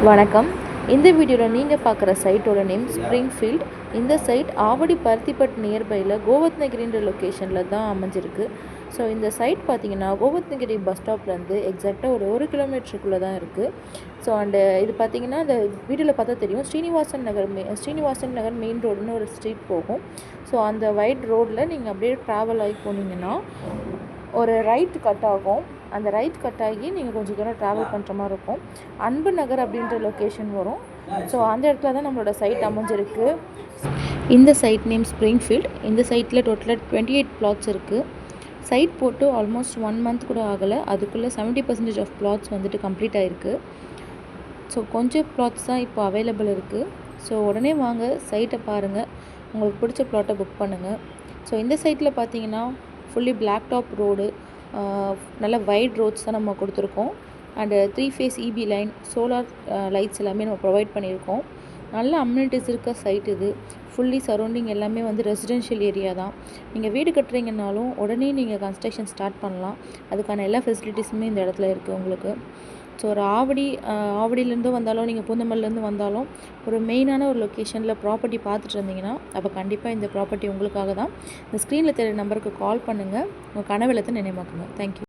வணக்கம். இந்த வீடியோவில் நீங்கள் பார்க்குற சைட்டோட நேம் ஸ்ப்ரிங்ஃபீல்ட். இந்த சைட் ஆவடி பருத்திப்பட் நியர்பையில் கோவத்னகிரின்ற லொக்கேஷனில் தான் அமைஞ்சிருக்கு. ஸோ இந்த சைட் பார்த்தீங்கன்னா கோவத்னகிரி பஸ் ஸ்டாப்லேருந்து எக்ஸாக்டாக ஒரு கிலோமீட்டருக்குள்ளே தான் இருக்குது. ஸோ இது பார்த்தீங்கன்னா இந்த வீடியோவில் பார்த்தா தெரியும், ஸ்ரீனிவாசன் நகர் மெயின் ரோடுன்னு ஒரு ஸ்ட்ரீட் போகும். ஸோ அந்த வைட் ரோடில் நீங்கள் அப்படியே ட்ராவல் ஆகி போனீங்கன்னா ஒரு ரைட் கட் ஆகும். அந்த ரைட் கட் ஆகி நீங்கள் கொஞ்சம் தூரம் ட்ராவல் பண்ணுற மாதிரி இருக்கும். அன்பு நகர் அப்படின்ற லொக்கேஷன் வரும். ஸோ அந்த இடத்துல தான் நம்மளோட சைட் அமைஞ்சிருக்கு. இந்த சைட் நேம் ஸ்ப்ரிங்ஃபீல்ட். இந்த சைட்டில் டோட்டலாக 28 பிளாட்ஸ் இருக்குது. சைட் போட்டு ஆல்மோஸ்ட் 1 மந்த் கூட ஆகலை. அதுக்குள்ளே 70% ஆஃப் பிளாட்ஸ் வந்துட்டு கம்ப்ளீட் ஆகிருக்கு. ஸோ கொஞ்சம் பிளாட்ஸ் தான் இப்போ அவைலபிள் இருக்குது. ஸோ உடனே வாங்க, சைட்டை பாருங்கள், உங்களுக்கு பிடிச்ச பிளாட்டை புக் பண்ணுங்கள். ஸோ இந்த சைட்டில் பார்த்தீங்கன்னா ஃபுல்லி பிளாக் டாப் ரோடு, நல்ல வைட் ரோட்ஸ் தான் நம்ம கொடுத்துருக்கோம். And 3 face EB line, solar lights எல்லாமே நம்ம ப்ரொவைட் பண்ணியிருக்கோம். நல்ல அம்யூனிட்டிஸ் இருக்க சைட் இது. ஃபுல்லி சரௌண்டிங் எல்லாமே வந்து ரெசிடென்ஷியல் ஏரியா தான். நீங்கள் வீடு கட்டுறீங்கன்னாலும் உடனே நீங்கள் கன்ஸ்ட்ரக்ஷன் ஸ்டார்ட் பண்ணலாம். அதுக்கான எல்லா ஃபெசிலிட்டிஸுமே இந்த இடத்துல இருக்குது உங்களுக்கு. ஸோ ஒரு ஆவடியிலேருந்து வந்தாலும், நீங்கள் பூந்தமல்லிலேருந்து வந்தாலும் ஒரு மெயினான ஒரு லொக்கேஷனில் ப்ராப்பர்ட்டி பார்த்துட்டு இருந்தீங்கன்னா அப்போ கண்டிப்பாக இந்த ப்ராப்பர்ட்டி உங்களுக்காக தான். இந்த ஸ்க்ரீனில் தெரியுற நம்பருக்கு கால் பண்ணுங்கள். உங்கள் கனவு இல்லத்தை நினைவாக்குங்க. தேங்க்யூ.